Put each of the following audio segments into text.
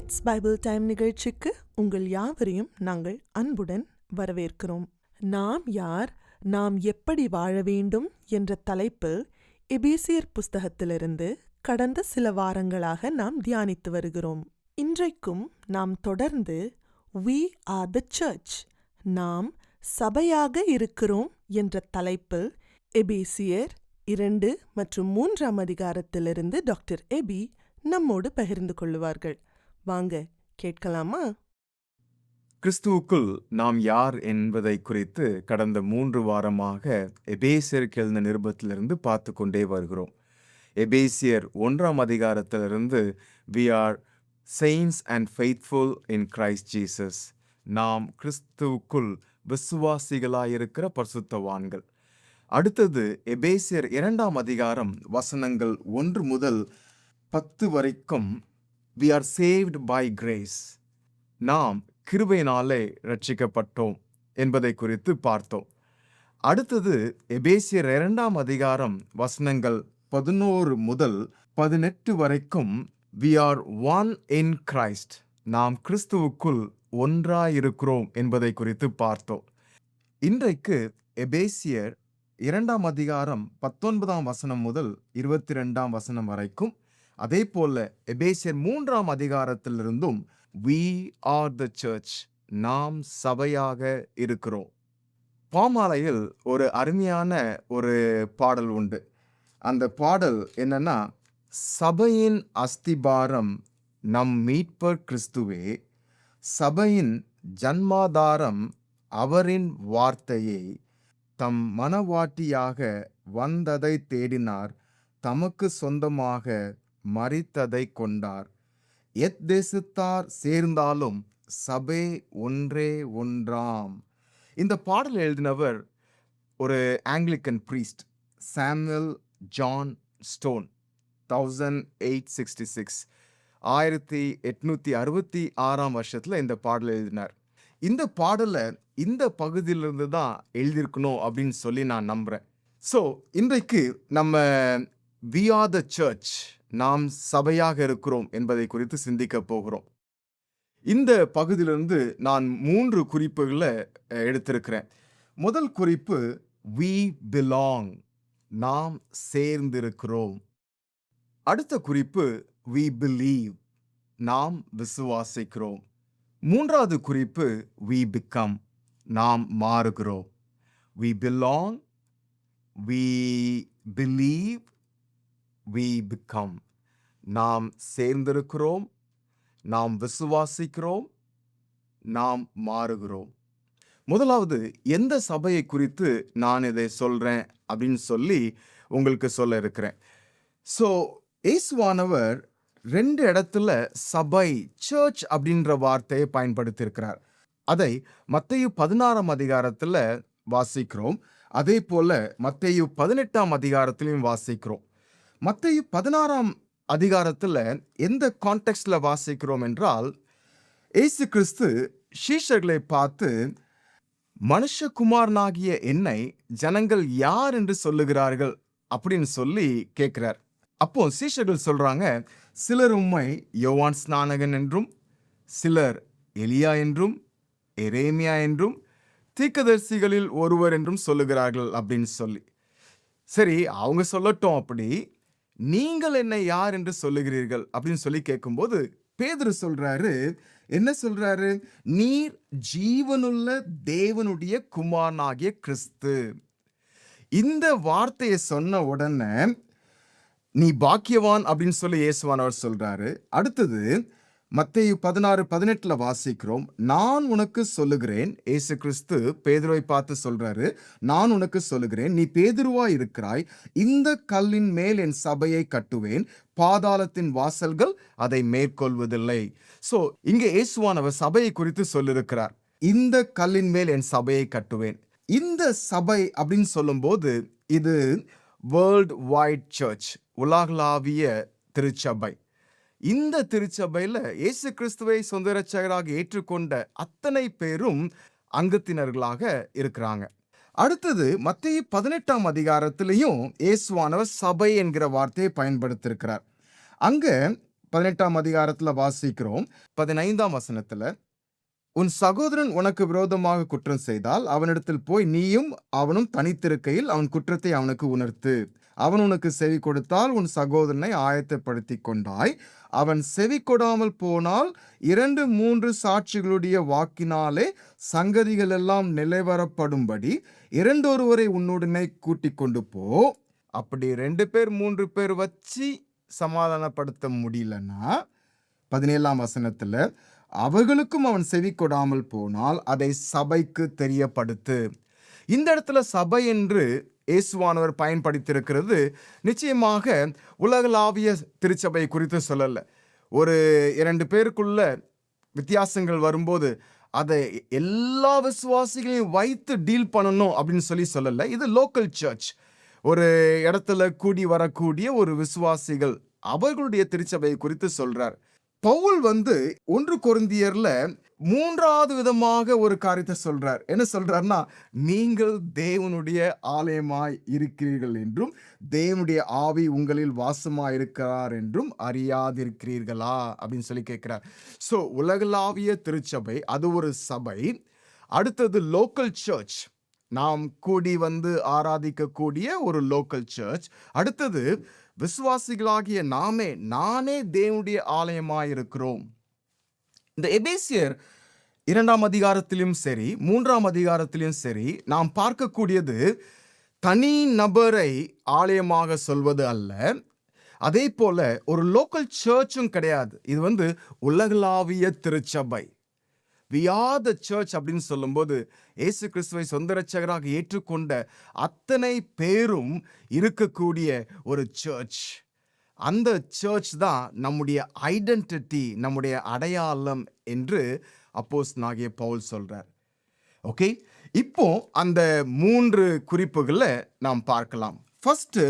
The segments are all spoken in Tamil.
இட்ஸ் பைபிள் டைம் நிகழ்ச்சிக்கு உங்கள் யாவரையும் நாங்கள் அன்புடன் வரவேற்கிறோம். நாம் யார், நாம் எப்படி வாழ வேண்டும் என்ற தலைப்பில் எபேசியர் புஸ்தகத்திலிருந்து கடந்த சில வாரங்களாக நாம் தியானித்து வருகிறோம். இன்றைக்கும் நாம் தொடர்ந்து We are the church, நாம் சபையாக இருக்கிறோம் என்ற தலைப்பில் எபேசியர் 2 மற்றும் 3 அதிகாரத்திலிருந்து டாக்டர் எபி நம்மோடு பகிர்ந்து கொள்ளுவார்கள். வாங்க கேட்கலாமா? கிறிஸ்துவுக்குள் நாம் யார் என்பதை குறித்து கடந்த 3 வாரமாக எபேசியருக்கு எழுதின நிருபத்திலிருந்து பார்த்து கொண்டே வருகிறோம். எபேசியர் 1 அதிகாரத்திலிருந்து We are saints and faithful in Christ Jesus, நாம் கிறிஸ்துவுக்குள் விசுவாசிகளாயிருக்கிற பரிசுத்தவான்கள். அடுத்தது எபேசியர் 2 அதிகாரம் வசனங்கள் 1 முதல் 10 வரைக்கும் We are saved by grace, நாம் கிருபையினாலே ரட்சிக்கப்பட்டோம் என்பதை குறித்து பார்த்தோம். அடுத்தது எபேசியர் 2 அதிகாரம் வசனங்கள் 11 முதல் 18 வரைக்கும் We are one in Christ, நாம் கிறிஸ்துவுக்குள் ஒன்றாயிருக்கிறோம் என்பதை குறித்து பார்த்தோம். இன்றைக்கு எபேசியர் 2 அதிகாரம் 19 வசனம் முதல் 22 வசனம் வரைக்கும், அதே போல எபேசியர் 3 அதிகாரத்திலிருந்தும் We are the church, நாம் சபையாக இருக்கிறோம். பாமாலையில் ஒரு அருமையான ஒரு பாடல் உண்டு. அந்த பாடல் என்னன்னா, சபையின் அஸ்திபாரம் நம் மீட்பர் கிறிஸ்துவே, சபையின் ஜன்மாதாரம் அவரின் வார்த்தையை, தம் மனவாட்டியாக வந்ததை தேடினார், தமக்கு சொந்தமாக மரித்ததை கொண்டார், எத்தேசத்தார் சேர்ந்தாலும் சபை ஒன்றே ஒன்றாம். இந்த பாடல் எழுதினவர் ஒரு Anglican priest, Samuel John stone. 1866 வருஷத்துல இந்த பாடல் எழுதினார். இந்த பாடலை இந்த பகுதியிலிருந்து தான் எழுதியிருக்கணும் அப்படின்னு சொல்லி நான் நம்புறேன். ஸோ இன்றைக்கு நம்ம We are the church, நாம் சபையாக இருக்கிறோம் என்பதை குறித்து சிந்திக்க போகிறோம். இந்த பகுதியிலிருந்து நான் 3 குறிப்புகளை எடுத்திருக்கிறேன். முதல் குறிப்பு We belong, நாம் சேர்ந்திருக்கிறோம். அடுத்த குறிப்பு We believe, நாம் விசுவாசிக்கிறோம். மூன்றாவது குறிப்பு We become, நாம் மாறுகிறோம். We belong, we believe, we become, நாம் சேர்ந்திருக்கிறோம், நாம் விசுவாசிக்கிறோம், நாம் மாறுகிறோம். முதலாவது, எந்த சபையை குறித்து நான் இதை சொல்றேன் அப்படின்னு சொல்லி உங்களுக்கு சொல்ல இருக்கிறேன். ஸோ இயேசுவானவர் 2 இடத்துல சபை, சர்ச் அப்படின்ற வார்த்தையை பயன்படுத்தியிருக்கிறார். அதை மத்தேயு 16 அதிகாரத்துல வாசிக்கிறோம். அதே போல மத்தேயு 18 அதிகாரத்திலையும் வாசிக்கிறோம். மத்தேயு 16 அதிகாரத்துல எந்த கான்டெக்ஸ்ட்ல வாசிக்கிறோம் என்றால், இயேசு கிறிஸ்து சீஷர்களை பார்த்து, மனுஷகுமாரனாகிய என்னை ஜனங்கள் யார் என்று சொல்லுகிறார்கள் அப்படின்னு சொல்லி கேட்கிறார். அப்போ சீஷர்கள் சொல்றாங்க, சிலர் உம்மை யோவான் ஸ்நானகன் என்றும், சிலர் எலியா என்றும், எரேமியா என்றும், தீர்க்கதரிசிகளில் ஒருவர் என்றும் சொல்லுகிறார்கள் அப்படின்னு சொல்லி. சரி, அவங்க சொல்லட்டும், அப்படி நீங்கள் என்னை யார் என்று சொல்லுகிறீர்கள் அப்படின்னு சொல்லி கேட்கும்போது பேதுரு சொல்றாரு, என்ன சொல்றாரு? நீர் ஜீவனுள்ள தேவனுடைய குமாரனாகிய கிறிஸ்து. இந்த வார்த்தையை சொன்ன உடனே நீ பாக்கியவான் அப்படின்னு சொல்லி இயேசுவானவர் சொல்றாரு. அடுத்தது மத்தேயு 16:18 வாசிக்கிறோம், நான் உனக்கு சொல்லுகிறேன். இயேசு கிறிஸ்து பேதுருவை பார்த்து சொல்றாரு, நான் உனக்கு சொல்லுகிறேன், நீ பேதுருவா இருக்கிறாய், இந்த கல்லின் மேல் என் சபையை கட்டுவேன், பாதாளத்தின் வாசல்கள் அதை மேற்கொள்வதில்லை. ஸோ இங்கே இயேசுவானவர் சபையை குறித்து சொல்லியிருக்கிறார், இந்த கல்லின் மேல் என் சபையை கட்டுவேன். இந்த சபை அப்படின்னு சொல்லும்போது இது வேர்ல்ட் வைட் சர்ச், உலகளாவிய திருச்சபை. இந்த திருச்சபையில இயேசு கிறிஸ்துவை சொந்த இரட்சகராக ஏற்றுக்கொண்ட அத்தனை பேரும் அங்கத்தினர்களாக இருக்கிறாங்க. அடுத்தது மத்தேயு 18 அதிகாரத்திலையும் இயேசுவானவர் சபை என்கிற வார்த்தையை பயன்படுத்தியிருக்கிறார். அங்க 18ஆம் அதிகாரத்துல வாசிக்கிறோம். 15ஆம் வசனத்துல, உன் சகோதரன் உனக்கு விரோதமாக குற்றம் செய்தால் அவனிடத்தில் போய் நீயும் அவனும் தனித்திருக்கையில் அவன் குற்றத்தை அவனுக்கு உணர்த்து. அவன் உனக்கு செவி கொடுத்தால் உன் சகோதரனை ஆயத்தப்படுத்தி கொண்டாய். அவன் செவி கொடாமல் போனால் 2-3 சாட்சிகளுடைய வாக்கினாலே சங்கதிகள் எல்லாம் நிலைவரப்படும்படி 2 உன்னுடனே கூட்டிக் கொண்டு போ. அப்படி 2 பேர் 3 பேர் வச்சு சமாதானப்படுத்த முடியலன்னா 17ஆம் வசனத்துல, அவர்களுக்கும் அவன் செவி கொடாமல் போனால் அதை சபைக்கு தெரியப்படுத்து. இந்த இடத்துல சபை என்று இயேசுவானவர் பயன்படுத்தியிருக்கிறது நிச்சயமாக உலகளாவிய திருச்சபை குறித்து சொல்லல. ஒரு 2 பேருக்குள்ள வித்தியாசங்கள் வரும்போது அதை எல்லா விசுவாசிகளையும் வைத்து டீல் பண்ணணும் அப்படின்னு சொல்லல. இது லோக்கல் சர்ச், ஒரு இடத்துல கூடி வரக்கூடிய ஒரு விசுவாசிகள், அவர்களுடைய திருச்சபை குறித்து சொல்றார். பவுல் 1 கொரிந்தியர்ல 3வது விதமாக ஒரு காரியத்தை சொல்றார். என்ன சொல்றாருன்னா, நீங்கள் தேவனுடைய ஆலயமாய் இருக்கிறீர்கள் என்றும் தேவனுடைய ஆவி உங்களில் வாசமாய் இருக்கிறார் என்றும் அறியாதிருக்கிறீர்களா அப்படின்னு சொல்லி கேட்கிறார். ஸோ உலகளாவிய திருச்சபை அது ஒரு சபை. அடுத்தது லோக்கல் சர்ச், நாம் கூடி ஆராதிக்கக்கூடிய ஒரு லோக்கல் சர்ச். அடுத்தது விசுவாசிகளாகிய நானே தேவனுடைய ஆலயமாயிருக்கிறோம். இந்த எபேசியர் 2ஆம் அதிகாரத்திலும் சரி 3ஆம் அதிகாரத்திலும் சரி நாம் பார்க்கக்கூடியது தனி நபரை ஆலயமாக சொல்வது அல்ல. அதே போல ஒரு லோக்கல் சர்ச்சும் கிடையாது. இது உலகளாவிய திருச்சபை. We are the church அப்படின்னு சொல்லும்போது இயேசு கிறிஸ்துவை சொந்த இரட்சகராக ஏற்றுக்கொண்ட அத்தனை பேரும் இருக்கக்கூடிய ஒரு சர்ச். அந்த சர்ச் தான் நம்முடைய ஐடென்டிட்டி, நம்முடைய அடையாளம் என்று அப்போஸ்தலனாகிய பவுல் சொல்றார். ஓகே, இப்போ அந்த 3 குறிப்புகளை நாம் பார்க்கலாம். ஃபர்ஸ்ட்,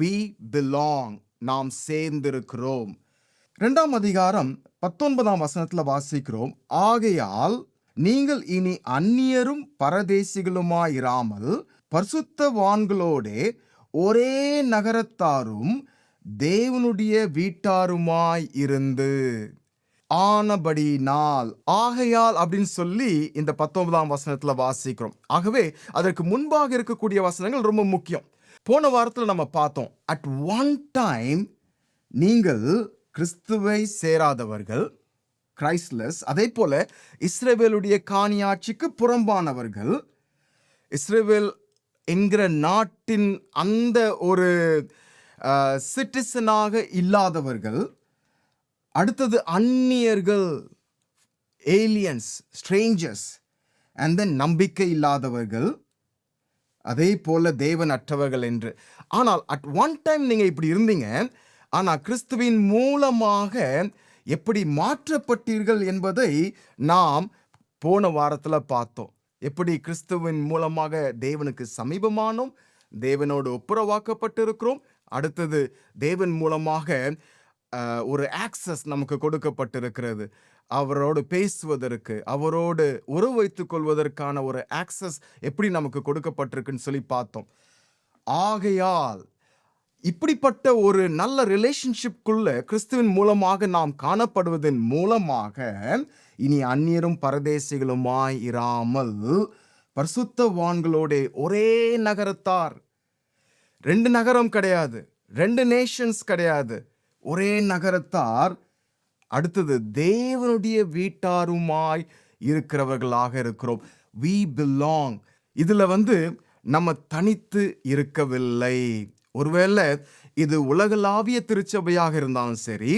we belong, நாம் சேர்ந்திருக்கிறோம். 2ஆம் அதிகாரம் 19ஆம் வசனத்துல வாசிக்கிறோம், ஆகையால் நீங்கள் இனி அந்நியரும் பரதேசிகளுமாயிராமல் பரிசுத்தவான்களோடே ஒரே நகரத்தாரும் தேவனுடைய வீட்டாருமாய் இருந்து ஆனபடியினால். ஆகையால் அப்படின்னு சொல்லி இந்த 19ஆம் வசனத்துல வாசிக்கிறோம். ஆகவே அதற்கு முன்பாக இருக்கக்கூடிய வசனங்கள் ரொம்ப முக்கியம். போன வாரத்தில் நம்ம பார்த்தோம், அட் ஒன் டைம் நீங்கள் கிறிஸ்துவை சேராதவர்கள், கிரைஸ்ட்லெஸ். அதே போல இஸ்ரவேலுடைய காணியாட்சிக்கு புறம்பானவர்கள், இஸ்ரவேல் என்கிற நாட்டின் அந்த ஒரு சிட்டிசனாக இல்லாதவர்கள். அடுத்தது அந்நியர்கள், ஏலியன்ஸ், ஸ்ட்ரேஞ்சர்ஸ். அண்ட் தென் நம்பிக்கை இல்லாதவர்கள், அதே போல தேவன் அற்றவர்கள் என்று. ஆனால் அட் ஒன் டைம் நீங்க இப்படி இருந்தீங்க. ஆனால் கிறிஸ்துவின் மூலமாக எப்படி மாற்றப்பட்டீர்கள் என்பதை நாம் போன வாரத்தில் பார்த்தோம். எப்படி கிறிஸ்துவின் மூலமாக தேவனுக்கு சமீபமானோம், தேவனோடு ஒப்புரவாக்கப்பட்டிருக்கிறோம். அடுத்தது தேவன் மூலமாக ஒரு ஆக்சஸ் நமக்கு கொடுக்கப்பட்டிருக்கிறது. அவரோடு பேசுவதற்கு, அவரோடு உறவு வைத்துக் கொள்வதற்கான ஒரு ஆக்சஸ் எப்படி நமக்கு கொடுக்கப்பட்டிருக்குன்னு சொல்லி பார்த்தோம். ஆகையால் இப்படிப்பட்ட ஒரு நல்ல ரிலேஷன்ஷிப்குள்ள கிறிஸ்துவின் மூலமாக நாம் காணப்படுவதன் மூலமாக இனி அந்நியரும் பரதேசிகளுமாய் இராமல் பரிசுத்தவான்களோட ஒரே நகரத்தார். 2 நகரம் கிடையாது, 2 நேஷன்ஸ் கிடையாது, ஒரே நகரத்தார். அடுத்தது தேவனுடைய வீட்டாருமாய் இருக்கிறவர்களாக இருக்கிறோம். we belong. இதுல நம்ம தனித்து இருக்கவில்லை. ஒருவேளை இது உலகளாவிய திருச்சபையாக இருந்தாலும் சரி,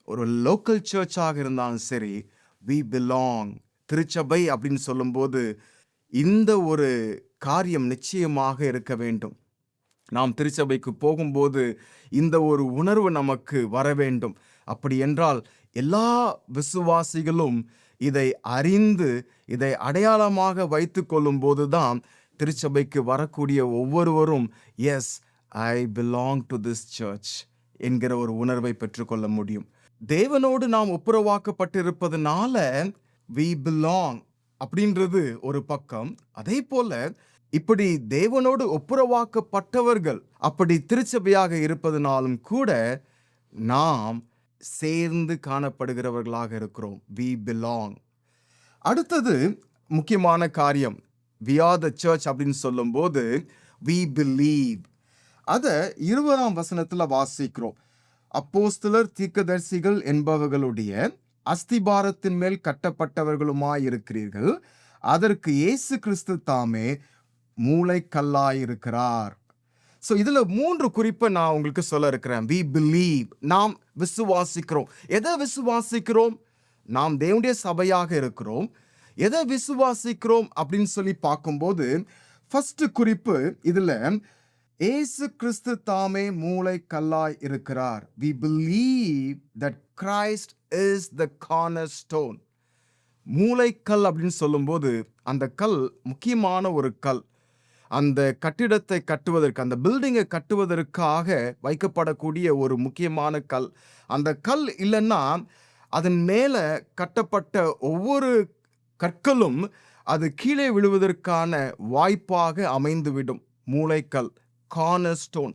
ஒரு லோக்கல் சர்ச்சாக இருந்தாலும் சரி, we belong. திருச்சபை அப்படின்னு சொல்லும்போது இந்த ஒரு காரியம் நிச்சயமாக இருக்க வேண்டும். நாம் திருச்சபைக்கு போகும்போது இந்த ஒரு உணர்வு நமக்கு வர வேண்டும். அப்படி என்றால் எல்லா விசுவாசிகளும் இதை அறிந்து இதை அடையாளமாக வைத்து கொள்ளும் போதுதான் திருச்சபைக்கு வரக்கூடிய ஒவ்வொருவரும் yes, I belong to this church என்கிற ஒரு உணர்வை பெற்றுக்கொள்ள முடியும். தேவனோடு நாம் ஒப்புரவாக்கப்பட்டிருப்பதனால we belong அப்படின்றது ஒரு பக்கம். அதே போல இப்படி தேவனோடு ஒப்புரவாக்கப்பட்டவர்கள் அப்படி திருச்சபையாக இருப்பதனாலும் கூட நாம் சேர்ந்து காணப்படுகிறவர்களாக இருக்கிறோம். we belong. அடுத்தது முக்கியமான காரியம், we are the church அப்படின்னு சொல்லும்போது we believe. அதை 20ஆம் வசனத்துல வாசிக்கிறோம். அப்போஸ்தலர் தீர்க்கதரிசிகள் என்பவர்களுடைய அஸ்திபாரத்தின் மேல் கட்டப்பட்டவர்களுமாயிருக்கிறீர்கள், அதற்கு இயேசு கிறிஸ்து தாமே மூளைக்கல்லாயிருக்கிறார். ஸோ இதுல 3 குறிப்பை நான் உங்களுக்கு சொல்ல இருக்கிறேன். we believe, நாம் விசுவாசிக்கிறோம். எதை விசுவாசிக்கிறோம்? நாம் தேவனுடைய சபையாக இருக்கிறோம். எதை விசுவாசிக்கிறோம் அப்படின்னு சொல்லி பார்க்கும்போது ஃபர்ஸ்ட் குறிப்பு இதுல இயேசு கிறிஸ்து தாமே மூளைக்கல்லாய் இருக்கிறார். we believe that Christ is the cornerstone. மூளைக்கல் அப்படின்னு சொல்லும்போது அந்த கல் முக்கியமான ஒரு கல். அந்த கட்டிடத்தை கட்டுவதற்கு, அந்த பில்டிங்கை கட்டுவதற்காக வைக்கப்படக்கூடிய ஒரு முக்கியமான கல். அந்த கல் இல்லைன்னா அதன் மேல கட்டப்பட்ட ஒவ்வொரு கற்களும் அது கீழே விழுவதற்கான வாய்ப்பாக அமைந்துவிடும். மூளைக்கல், cornerstone.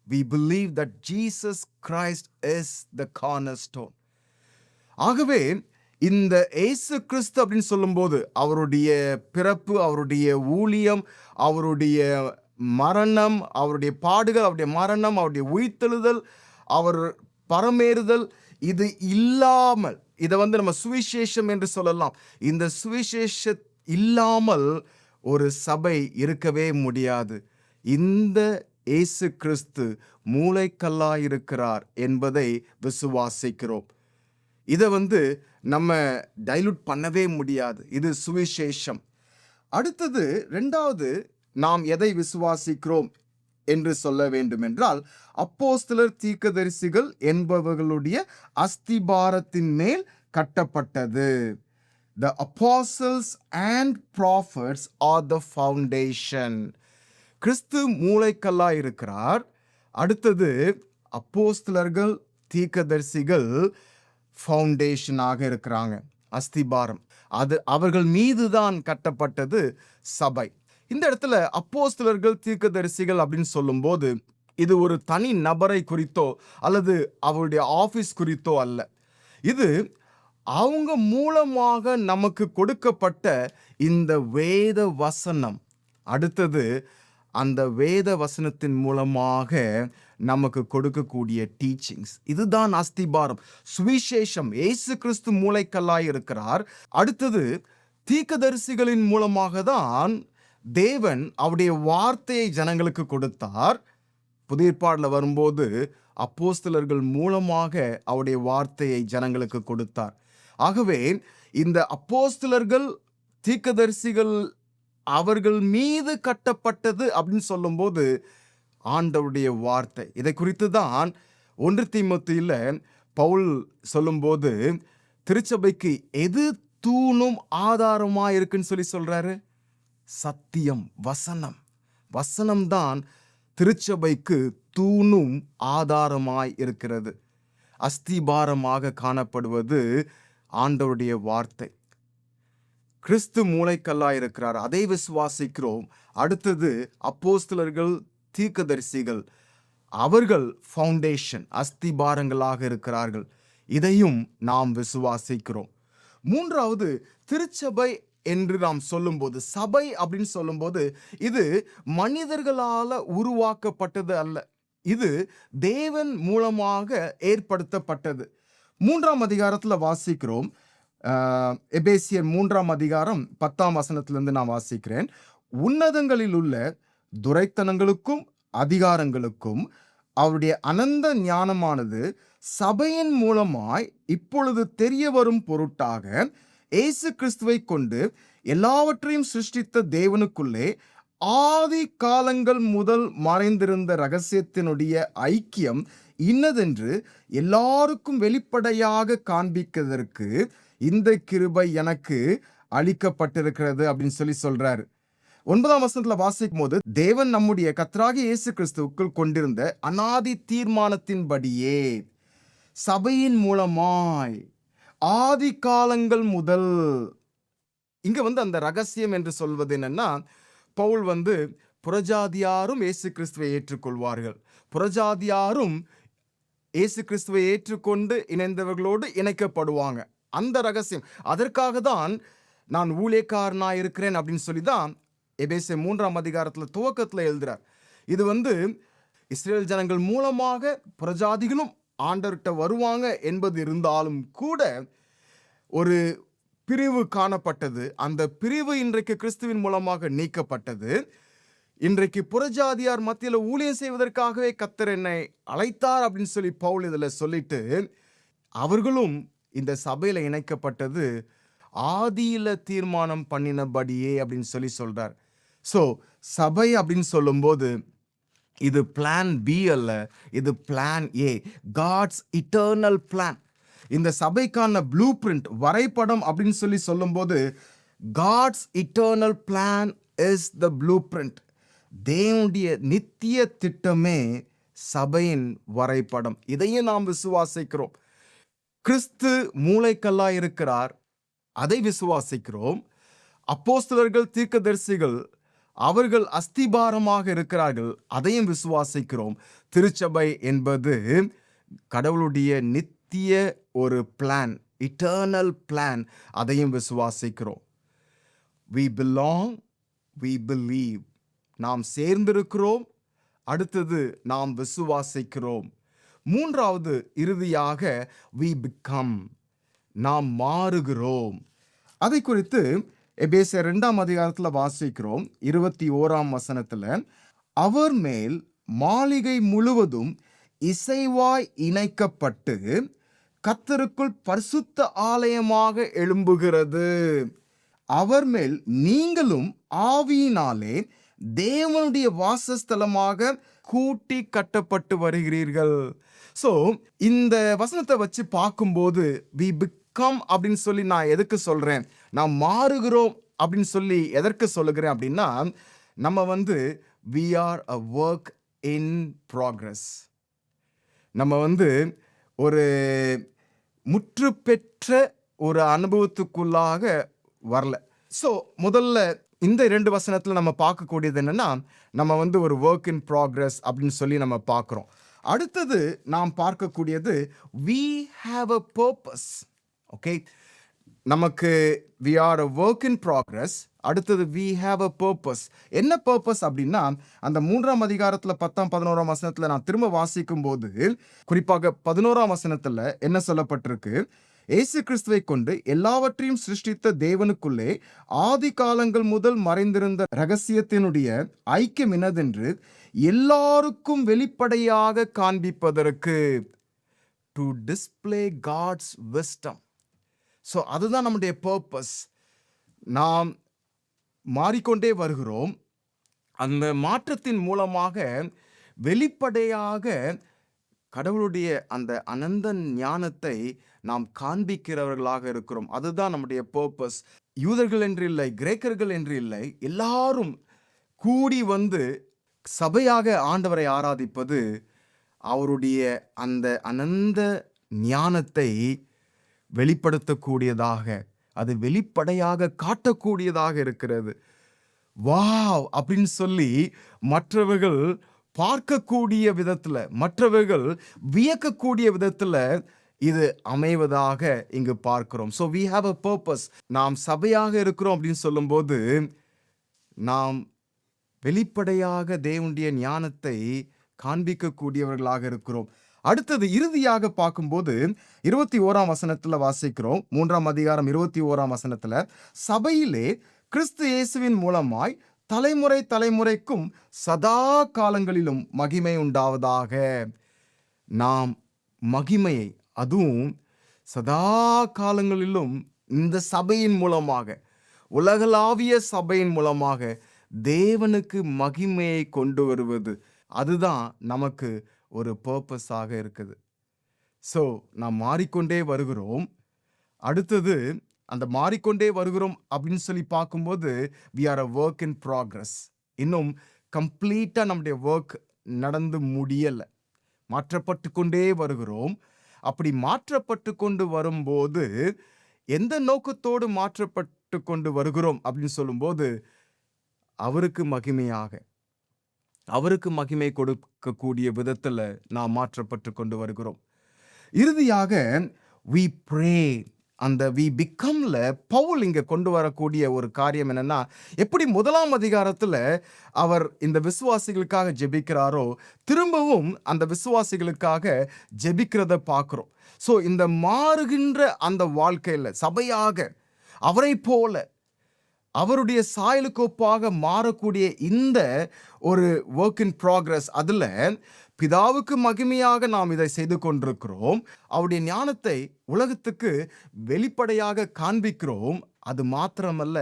we believe that Jesus Christ is the cornerstone. ஆகவே இந்த இயேசு கிறிஸ்து அப்படின்னு சொல்லும்போது அவருடைய பிறப்பு, அவருடைய ஊழியம், அவருடைய மரணம், அவருடைய பாடுகள், அவருடைய மரணம், அவருடைய உயிர்த்தெழுதல், அவர் பரமேறுதல், இது இல்லாமல், இதை நம்ம சுவிசேஷம் என்று சொல்லலாம். இந்த சுவிசேஷம் இல்லாமல் ஒரு சபை இருக்கவே முடியாது. இந்த இயேசு கிறிஸ்து மூளைக்கல்லாயிருக்கிறார் என்பதை விசுவாசிக்கிறோம். இதை நம்ம டைலூட் பண்ணவே முடியாது. இது சுவிசேஷம். அடுத்தது 2வது, நாம் எதை விசுவாசிக்கிறோம் என்று சொல்ல வேண்டும் என்றால், அப்போஸ்தலர் தீர்க்கதரிசிகள் என்பவர்களுடைய அஸ்திபாரத்தின் மேல் கட்டப்பட்டது. The apostles and prophets are the foundation. கிறிஸ்து மூளைக்கல்லாய் இருக்கிறார். அடுத்தது அப்போஸ்தலர்கள் தீர்க்கதரிசிகள் ஃபவுண்டேஷனாக இருக்கிறாங்க, அஸ்திபாரம். அது அவர்கள் மீதுதான் கட்டப்பட்டது சபை. இந்த இடத்துல அப்போஸ்தலர்கள் தீர்க்கதரிசிகள் அப்படின்னு சொல்லும்போது இது ஒரு தனி நபரை குறித்தோ அல்லது அவருடைய ஆபீஸ் குறித்தோ அல்ல. இது அவங்க மூலமாக நமக்கு கொடுக்கப்பட்ட இந்த வேத வசனம். அடுத்தது அந்த வேத வசனத்தின் மூலமாக நமக்கு கொடுக்கக்கூடிய டீச்சிங்ஸ். இதுதான் அஸ்திபாரம், சுவிசேஷம். இயேசு கிறிஸ்து மூளைக்கல்லாய் இருக்கிறார். அடுத்தது தீர்க்கதரிசிகளின் மூலமாக தான் தேவன் அவருடைய வார்த்தையை ஜனங்களுக்கு கொடுத்தார். புதிய ஏற்பாடுல வரும்போது அப்போஸ்தலர்கள் மூலமாக அவருடைய வார்த்தையை ஜனங்களுக்கு கொடுத்தார். ஆகவே இந்த அப்போஸ்தலர்கள் தீர்க்கதரிசிகள் அவர்கள் மீது கட்டப்பட்டது அப்படின்னு சொல்லும்போது ஆண்டவருடைய வார்த்தை. இதை குறித்து தான் 1 தீமோத்தேயுல பவுல் சொல்லும்போது திருச்சபைக்கு எது தூணும் ஆதாரமா இருக்குன்னு சொல்றாரு? சத்தியம், வசனம். வசனம்தான் திருச்சபைக்கு தூணும் ஆதாரமாய் இருக்கிறது. அஸ்திபாரமாக காணப்படுவது ஆண்டவருடைய வார்த்தை. கிறிஸ்து மூளைக்கல்லாய் இருக்கிறார், அதை விசுவாசிக்கிறோம். அடுத்தது அப்போஸ்தலர்கள் தீர்க்கதரிசிகள், அவர்கள் ஃபவுண்டேஷன், அஸ்திபாரங்களாக இருக்கிறார்கள். இதையும் நாம் விசுவாசிக்கிறோம். 3வது, திருச்சபை என்று நாம் சொல்லும்போது, சபை அப்படின்னு சொல்லும்போது இது மனிதர்களால உருவாக்கப்பட்டது அல்ல, இது தேவன் மூலமாக ஏற்படுத்தப்பட்டது. 3ஆம் அதிகாரத்துல வாசிக்கிறோம். எபேசியர் 3ஆம் அதிகாரம் 10ஆம் வசனத்திலிருந்து நான் வாசிக்கிறேன். உன்னதங்களில் உள்ள துரைத்தனங்களுக்கும் அதிகாரங்களுக்கும் அவருடைய அனந்த ஞானமானது சபையின் மூலமாய் இப்பொழுது தெரிய வரும் பொருட்டாக இயேசு கிறிஸ்துவை கொண்டு எல்லாவற்றையும் சிருஷ்டித்த தேவனுக்குள்ளே ஆதி காலங்கள் முதல் மறைந்திருந்த இரகசியத்தினுடைய ஐக்கியம் இன்னதென்று எல்லாருக்கும் வெளிப்படையாக காண்பிக்கிறதற்கு இந்த கிருபை எனக்கு அளிக்கப்பட்டிருக்கிறது அப்படின்னு சொல்றாரு. 9ஆம் வசனத்துல வாசிக்கும் போது, தேவன் நம்முடைய கர்த்தராகிய இயேசு கிறிஸ்துவுக்குள் கொண்டிருந்த அநாதி தீர்மானத்தின்படியே சபையின் மூலமாய் ஆதி காலங்கள் முதல். இங்க அந்த ரகசியம் என்று சொல்வது என்னன்னா, பவுல் புறஜாதியாரும் இயேசு கிறிஸ்துவை ஏற்றுக்கொள்வார்கள், புறஜாதியாரும் இயேசு கிறிஸ்துவை ஏற்றுக்கொண்டு இணைந்தவர்களோடு இணைக்கப்படுவாங்க. அந்த ரகசியம். அதற்காக தான் நான் ஊழியக்காரனாக இருக்கிறேன் அப்படின்னு சொல்லி தான் எபேசியர் 3ஆம் அதிகாரத்தில் துவக்கத்தில் எழுதுறார். இது இஸ்ரேல் ஜனங்கள் மூலமாக புறஜாதிகளும் ஆண்டவர்கிட்ட வருவாங்க என்பது இருந்தாலும் கூட ஒரு பிரிவு காணப்பட்டது. அந்த பிரிவு இன்றைக்கு கிறிஸ்துவின் மூலமாக நீக்கப்பட்டது. இன்றைக்கு புறஜாதியார் மத்தியில் ஊழியம் செய்வதற்காகவே கர்த்தர் என்னை அழைத்தார் அப்படின்னு சொல்லி பவுல் இதில் சொல்லிட்டு, அவர்களும் இந்த சபையில் இணைக்கப்பட்டது ஆதியில தீர்மானம் பண்ணினபடியே அப்படின்னு சொல்லி சொல்றார். ஸோ சபை அப்படின்னு சொல்லும்போது இது பிளான் பி அல்ல, இது plan A, God's eternal plan. இந்த சபைக்கான ப்ளூ பிரிண்ட், வரைபடம் அப்படின்னு சொல்லி சொல்லும்போது God's eternal plan is the blueprint. தேவனுடைய நித்திய திட்டமே சபையின் வரைபடம். இதையும் நாம் விசுவாசிக்கிறோம். கிறிஸ்து மூளைக்கல்லா இருக்கிறார், அதை விசுவாசிக்கிறோம். அப்போஸ்தலர்கள், தீர்க்கதரிசிகள் அவர்கள் அஸ்திபாரமாக இருக்கிறார்கள், அதையும் விசுவாசிக்கிறோம். திருச்சபை என்பது கடவுளுடைய நித்திய ஒரு பிளான், இட்டர்னல் பிளான், அதையும் விசுவாசிக்கிறோம். we belong, we believe. நாம் சேர்ந்திருக்கிறோம். அடுத்தது நாம் விசுவாசிக்கிறோம். மூன்றாவது இறுதியாக we become, நாம் மாறுகிறோம். அதை குறித்து எபேசியர் 2ஆம் அதிகாரத்தில் வாசிக்கிறோம். 21ஆம் வசனத்தில், அவர் மேல் மாளிகை முழுவதும் இசைவாய் இணைக்கப்பட்டு கர்த்தருக்குள் பரிசுத்த ஆலயமாக எழும்புகிறது. அவர் மேல் நீங்களும் ஆவியினாலே தேவனுடைய வாசஸ்தலமாக கூட்டி கட்டப்பட்டு வருகிறீர்கள். ஸோ இந்த வசனத்தை வச்சு பார்க்கும்போது we become அப்படின்னு சொல்லி நான் எதுக்கு சொல்றேன், நான் மாறுகிறோம் அப்படின்னு சொல்லி எதற்கு சொல்லுகிறேன் அப்படின்னா, நம்ம we are a work in progress. நம்ம ஒரு முற்று பெற்ற ஒரு அனுபவத்துக்குள்ளாக வரல. ஸோ முதல்ல இந்த 2 வசனத்தில் நம்ம பார்க்கக்கூடியது என்னன்னா, நம்ம ஒரு ஒர்க் இன் ப்ராக்ரஸ் அப்படின்னு சொல்லி நம்ம பார்க்குறோம். அடுத்தது நாம் பார்க்கக்கூடியது we have a purpose. Okay, நமக்கு we are a work in progress. அடுத்தது we have a purpose. என்ன purpose அப்படின்னா, அந்த 3ஆம் அதிகாரத்தில் 10ஆம் 11ஆம் வசனத்தில் நான் திரும்ப வாசிக்கும் போது, குறிப்பாக 11ஆம் வசனத்தில் என்ன சொல்லப்பட்டிருக்கு, இயேசு கிறிஸ்துவை கொண்டு எல்லாவற்றையும் சிருஷ்டித்த தேவனுக்குள்ளே ஆதி காலங்கள் முதல் மறைந்திருந்த ரகசியத்தினுடைய ஐக்கியம் என்னதென்று எல்லாருக்கும் வெளிப்படையாக காண்பிப்பதற்கு, to display God's wisdom. So அதுதான் நம்முடைய பர்பஸ். நாம் மாறிக்கொண்டே வருகிறோம். அந்த மாற்றத்தின் மூலமாக வெளிப்படையாக கடவுளுடைய அந்த அனந்த ஞானத்தை நாம் காண்பிக்கிறவர்களாக இருக்கிறோம். அதுதான் நம்முடைய பர்பஸ். யூதர்கள் என்று இல்லை, கிரேக்கர்கள் என்று இல்லை, எல்லாரும் கூடி சபையாக ஆண்டவரை ஆராதிப்பது அவருடைய அந்த அனந்த ஞானத்தை வெளிப்படுத்தக்கூடியதாக, அது வெளிப்படையாக காட்டக்கூடியதாக இருக்கிறது. வாவ் அப்படின்னு சொல்லி மற்றவர்கள் பார்க்கக்கூடிய விதத்தில், மற்றவர்கள் வியக்கக்கூடிய விதத்தில் இது அமைவதாக இங்கு பார்க்கிறோம். So we have a purpose. நாம் சபையாக இருக்கிறோம் அப்படின்னு சொல்லும்போது நாம் வெளிப்படையாக தேவனுடைய ஞானத்தை காண்பிக்கக்கூடியவர்களாக இருக்கிறோம். அடுத்தது இறுதியாக பார்க்கும்போது 21ஆம் வசனத்தில் வாசிக்கிறோம். 3ஆம் அதிகாரம் 21ஆம் வசனத்தில், சபையிலே கிறிஸ்து இயேசுவின் மூலமாய் தலைமுறை தலைமுறைக்கும் சதா காலங்களிலும் மகிமை உண்டாவதாக. நாம் மகிமையை, அதுவும் சதா காலங்களிலும் இந்த சபையின் மூலமாக, உலகளாவிய சபையின் மூலமாக தேவனுக்கு மகிமையை கொண்டு வருவது, அதுதான் நமக்கு ஒரு பர்பஸாக இருக்குது. ஸோ நாம் மாறிக்கொண்டே வருகிறோம். அடுத்தது அந்த மாறிக்கொண்டே வருகிறோம் அப்படின்னு சொல்லி பார்க்கும்போது we are a work in progress. இன்னும் கம்ப்ளீட்டாக நம்முடைய ஒர்க் நடந்து முடியலை, மாற்றப்பட்டு கொண்டே வருகிறோம். அப்படி மாற்றப்பட்டு கொண்டு வரும்போது எந்த நோக்கத்தோடு மாற்றப்பட்டு கொண்டு வருகிறோம் அப்படின்னு சொல்லும்போது, அவருக்கு மகிமையாக, அவருக்கு மகிமை கொடுக்கக்கூடிய விதத்துல நாம் மாற்றப்பட்டு கொண்டு வருகிறோம். இறுதியாக we pray, அந்த we becomeல பவுல் இங்க கொண்டு வரக்கூடிய ஒரு காரியம் என்னன்னா, எப்படி 1ஆம் அதிகாரத்துல அவர் இந்த விசுவாசிகளுக்காக ஜெபிக்கிறாரோ, திரும்பவும் அந்த விசுவாசிகளுக்காக ஜெபிக்கிறத பார்க்கிறோம். சோ இந்த மாறுகின்ற அந்த வாழ்க்கையில சபையாக அவரை போல அவருடைய சாயலுக்கு ஒப்பாக மாறக்கூடிய இந்த ஒரு ஒர்க் இன் ப்ராக்ரஸ், அதுல பிதாவுக்கு மகிமையாக நாம் இதை செய்து கொண்டிருக்கிறோம். அவருடைய ஞானத்தை உலகத்துக்கு வெளிப்படையாக காண்பிக்கிறோம். அது மாத்திரமல்ல,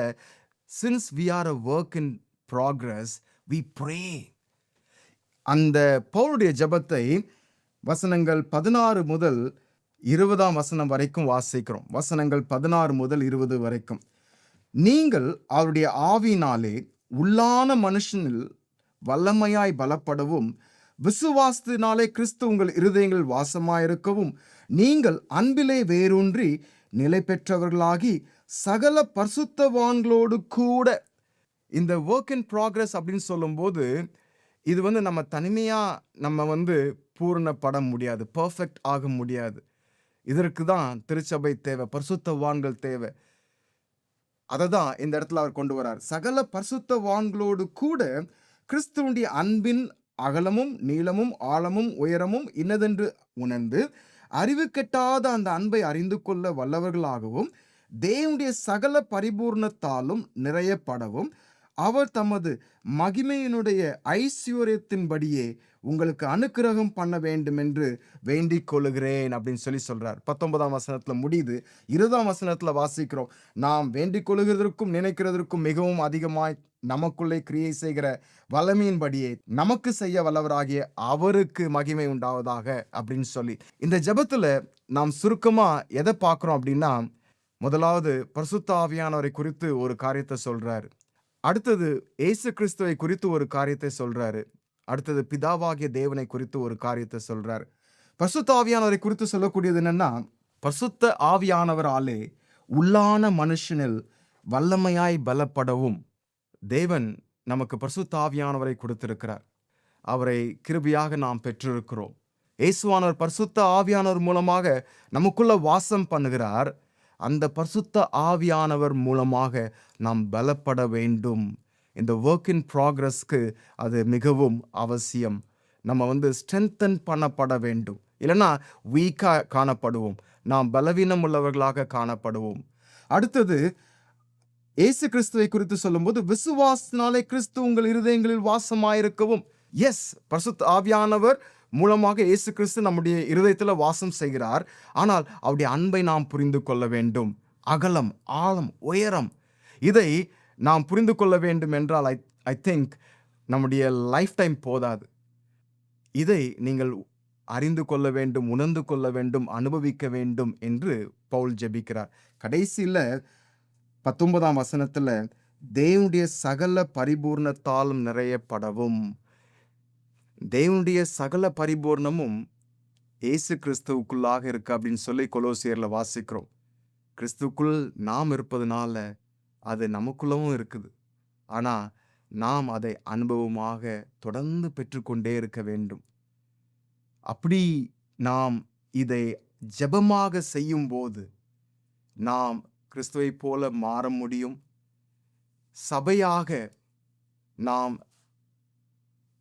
since we are a work in progress, we pray. அந்த பவுலுடைய ஜெபத்தை வசனங்கள் 16 முதல் 20ஆம் வசனம் வரைக்கும் வாசிக்கிறோம். வசனங்கள் 16 முதல் 20 வரைக்கும். நீங்கள் அவருடைய ஆவியினாலே உள்ளான மனுஷனில் வல்லமையாய் பலப்படவும், விசுவாசத்தினாலே கிறிஸ்து உங்கள் இருதயங்கள் வாசமாயிருக்கவும், நீங்கள் அன்பிலே வேரூன்றி நிலை பெற்றவர்களாகி சகல பரிசுத்தவான்களோடு கூட. இந்த ஒர்க் இன் ப்ராக்ரஸ் அப்படின்னு சொல்லும்போது, இது நம்ம தனிமையா நம்ம பூரணப்பட முடியாது, பர்ஃபெக்ட் ஆக முடியாது. இதற்கு தான் திருச்சபை தேவை, பரிசுத்தவான்கள் தேவை. அதை தான் இந்த இடத்துல அவர் கொண்டு வரார். சகல பரிசுத்தவான்களோடு கூட கிறிஸ்துவுடைய அன்பின் அகலமும் நீளமும் ஆழமும் உயரமும் இன்னதென்று உணர்ந்து அறிவு கெட்டாத அந்த அன்பை அறிந்து கொள்ள வல்லவர்களாகவும், தேவனுடைய சகல பரிபூர்ணத்தாலும் நிறையப்படவும், அவர் தமது மகிமையினுடைய ஐஸ்வர்யத்தின்படியே உங்களுக்கு அனுக்கிரகம் பண்ண வேண்டும் என்று வேண்டிக் கொள்ளுகிறேன் அப்படின்னு சொல்றார். 19ஆம் வசனத்துல முடியுது. 20ஆம் வசனத்துல வாசிக்கிறோம், நாம் வேண்டிக் கொள்ளுகிறதற்கும் நினைக்கிறதற்கும் மிகவும் அதிகமாய் நமக்குள்ளே கிரியை செய்கிற வல்லமையின்படியே நமக்கு செய்ய வல்லவராகிய அவருக்கு மகிமை உண்டாவதாக அப்படின்னு சொல்லி. இந்த ஜெபத்துல நாம் சுருக்கமா எதை பார்க்கிறோம் அப்படின்னா, முதலாவது பரிசுத்த ஆவியானவரை குறித்து ஒரு காரியத்தை சொல்றாரு. அடுத்தது இயேசு கிறிஸ்துவை குறித்து ஒரு காரியத்தை சொல்றாரு. அடுத்தது பிதாவாகிய தேவனை குறித்து ஒரு காரியத்தை சொல்றாரு. பரிசுத்த ஆவியானவரை குறித்து சொல்லக்கூடியது என்னன்னா, பரிசுத்த ஆவியானவராலே உள்ளான மனுஷனில் வல்லமையாய் பலப்படவும், தேவன் நமக்கு பரிசுத்த ஆவியானவரை கொடுத்திருக்கிறார். அவரை கிருபையாக நாம் பெற்றிருக்கிறோம். இயேசுவானவர் பரிசுத்த ஆவியானவர் மூலமாக நமக்குள்ள வாசம் பண்ணுகிறார். அந்த பரிசுத்த ஆவியானவர் மூலமாக நாம் பலப்பட வேண்டும். இந்த ஒர்க் இன் ப்ராக்ரஸ்க்கு அது மிகவும் அவசியம். நம்ம ஸ்ட்ரென்தன் பண்ணப்பட வேண்டும், இல்லைன்னா வீக்காக காணப்படுவோம், நாம் பலவீனம் உள்ளவர்களாக காணப்படுவோம். அடுத்தது இயேசு கிறிஸ்துவை குறித்து சொல்லும்போது, விசுவாசத்தினாலே கிறிஸ்து உங்கள் இருதயங்களில் வாசமாயிருக்கவும். எஸ், பரிசுத்த ஆவியானவர் மூலமாக இயேசு கிறிஸ்து நம்முடைய இருதயத்தில் வாசம் செய்கிறார். ஆனால் அவருடைய அன்பை நாம் புரிந்து கொள்ள வேண்டும். அகலம், ஆழம், உயரம், இதை நாம் புரிந்து கொள்ள வேண்டும் என்றால் ஐ திங்க் நம்முடைய லைஃப் டைம் போதாது. இதை நீங்கள் அறிந்து கொள்ள வேண்டும், உணர்ந்து கொள்ள வேண்டும், அனுபவிக்க வேண்டும் என்று பவுல் ஜெபிக்கிறார். கடைசியில் 19ஆம் வசனத்துல, தேவனுடைய சகல பரிபூர்ணத்தாலும் நிறையப்படவும். தேவனுடைய சகல பரிபூர்ணமும் இயேசு கிறிஸ்துவுக்குள்ளாக இருக்கு அப்படின்னு சொல்லி கொலோசியர்ல வாசிக்கிறோம். கிறிஸ்துக்குள் நாம் இருப்பதனால அது நமக்குள்ளவும் இருக்குது. ஆனா நாம் அதை அனுபவமாக தொடர்ந்து பெற்றுக்கொண்டே இருக்க வேண்டும். அப்படி நாம் இதை ஜெபமாக செய்யும் போது நாம் கிறிஸ்துவை போல மாற முடியும். சபையாக நாம்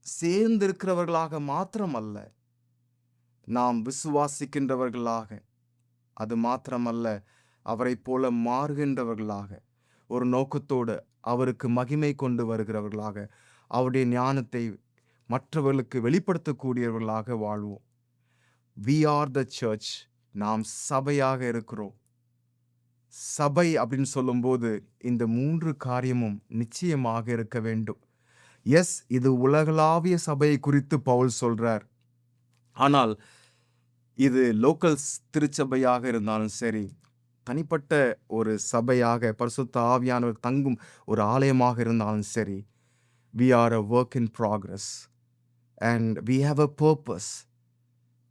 சேர்ந்திருக்கிறவர்களாக மாத்திரமல்ல, நாம் விசுவாசிக்கின்றவர்களாக, அது மாத்திரமல்ல, அவரை போல மாறுகின்றவர்களாக, ஒரு நோக்கத்தோடு அவருக்கு மகிமை கொண்டு வருகிறவர்களாக, அவருடைய ஞானத்தை மற்றவர்களுக்கு வெளிப்படுத்தக்கூடியவர்களாக வாழ்வோம். We are the church. நாம் சபையாக இருக்கிறோம். சபை அப்படின்னு சொல்லும்போது இந்த 3 காரியமும் நிச்சயமாக இருக்க வேண்டும். எஸ், இது உலகளாவிய சபையை குறித்து பவுல் சொல்றார். ஆனால் இது லோக்கல் திருச்சபையாக இருந்தாலும் சரி, தனிப்பட்ட ஒரு சபையாக பரிசுத்த ஆவியானவர் தங்கும் ஒரு ஆலயமாக இருந்தாலும் சரி, we are a work in progress and we have a purpose.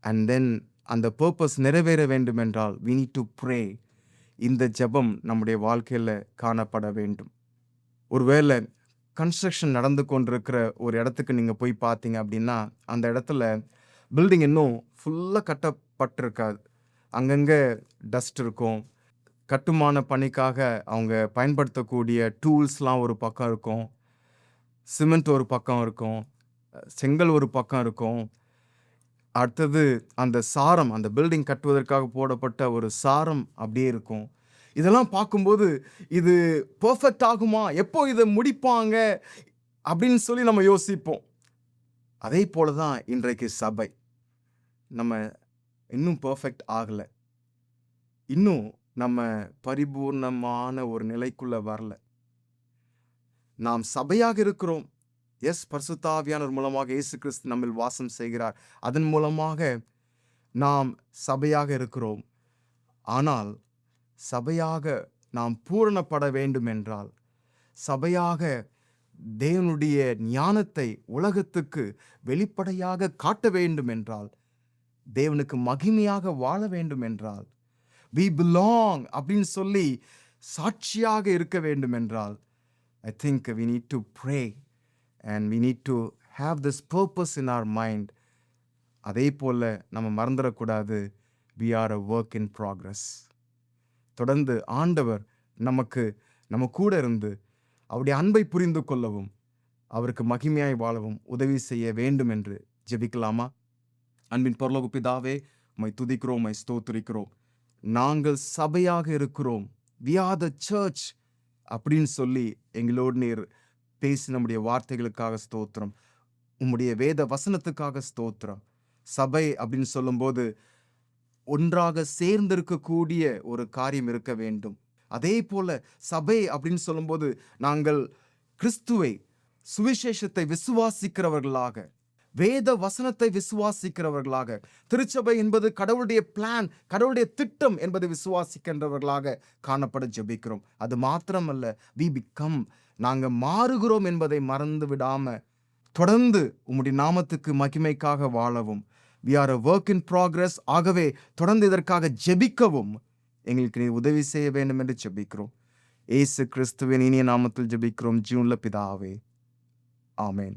And then அந்த purpose நிறைவேற வேண்டும் என்றால் we need to pray. இந்த ஜெபம் நம்முடைய வாழ்க்கையில் காணப்பட வேண்டும். ஒருவேளை கன்ஸ்ட்ரக்ஷன் நடந்து கொண்டிருக்கிற ஒரு இடத்துக்கு நீங்கள் போய் பார்த்தீங்க அப்படின்னா, அந்த இடத்துல பில்டிங் இன்னும் ஃபுல்லாக கட்டப்பட்டிருக்காது. அங்கங்கே டஸ்ட் இருக்கும். கட்டுமான பணிக்காக அவங்க பயன்படுத்தக்கூடிய டூல்ஸ்லாம் ஒரு பக்கம் இருக்கும். சிமெண்ட் ஒரு பக்கம் இருக்கும். செங்கல் ஒரு பக்கம் இருக்கும். அடுத்தது அந்த சாரம், அந்த பில்டிங் கட்டுவதற்காக போடப்பட்ட ஒரு சாரம் அப்படியே இருக்கும். இதெல்லாம் பார்க்கும்போது இது பெர்ஃபெக்ட் ஆகுமா, எப்போ இதை முடிப்பாங்க அப்படின்னு சொல்லி நம்ம யோசிப்போம். அதே போல தான் இன்றைக்கு சபை. நம்ம இன்னும் பெர்ஃபெக்ட் ஆகலை. இன்னும் நம்ம பரிபூர்ணமான ஒரு நிலைக்குள்ள வரல. நாம் சபையாக இருக்கிறோம். எஸ், பரிசுத்த ஆவியானவர் மூலமாக இயேசு கிறிஸ்து நம்மில் வாசம் செய்கிறார். அதன் மூலமாக நாம் சபையாக இருக்கிறோம். ஆனால் சபையாக நாம் பூரணப்பட வேண்டும் என்றால், சபையாக தேவனுடைய ஞானத்தை உலகத்துக்கு வெளிப்படையாக காட்ட வேண்டும் என்றால், தேவனுக்கு மகிமையாக வாழ வேண்டும் என்றால், we belong அப்படின்னு சொல்லி சாட்சியாக இருக்க வேண்டும் என்றால், I think we need to pray and we need to have this purpose in our mind. அதே போல நம்ம மறந்துடக்கூடாது, we are a work in progress. தொடர்ந்து ஆண்டவர் நம்ம கூட இருந்து அவருடைய அன்பை புரிந்து கொள்ளவும் அவருக்கு மகிமையாய் வாழவும் உதவி செய்ய வேண்டும் என்று ஜெபிக்கலாமா? அன்பின் பரலோக பிதாவே, உம்மை துதிக்கிறோம், உம்மை ஸ்தோத்திரிக்கிறோம். நாங்கள் சபையாக இருக்கிறோம், we are the church அப்படின்னு சொல்லி எங்களோடு நீர் பேசி நம்முடைய வார்த்தைகளுக்காக ஸ்தோத்திரம். உம்முடைய வேத வசனத்துக்காக ஸ்தோத்திரம். சபை அப்படின்னு சொல்லும்போது ஒன்றாக சேர்ந்திருக்கக்கூடிய ஒரு காரியம் இருக்க வேண்டும். அதே போல சபை அப்படின்னு சொல்லும்போது நாங்கள் கிறிஸ்துவை, சுவிசேஷத்தை விசுவாசிக்கிறவர்களாக, வேத வசனத்தை விசுவாசிக்கிறவர்களாக, திருச்சபை என்பது கடவுளுடைய பிளான், கடவுளுடைய திட்டம் என்பதை விசுவாசிக்கின்றவர்களாக காணப்பட ஜெபிக்கிறோம். அது மாத்திரமல்ல, we become, நாங்கள் மாறுகிறோம் என்பதை மறந்து விடாம தொடர்ந்து உம்முடைய நாமத்துக்கு மகிமைக்காக வாழவும், we are a work in progress. ஆகவே தொடர்ந்து இதற்காக ஜெபிக்கவும் எங்களுக்கு நீ உதவி செய்ய வேண்டும் என்று ஜெபிக்கிறோம். இயேசு கிறிஸ்துவின் இனிய நாமத்தில் ஜெபிக்கிறோம் ஜீவனுள்ள பிதாவே, ஆமென்.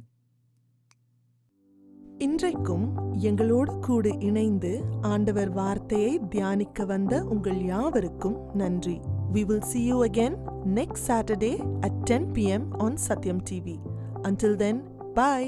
இன்றைக்கும் எங்களோடு கூட இணைந்து ஆண்டவர் வார்த்தையை தியானிக்க வந்த உங்கள் யாவருக்கும் நன்றி. We will see you again next Saturday at 10 p.m. on Satyam TV. Until then, bye.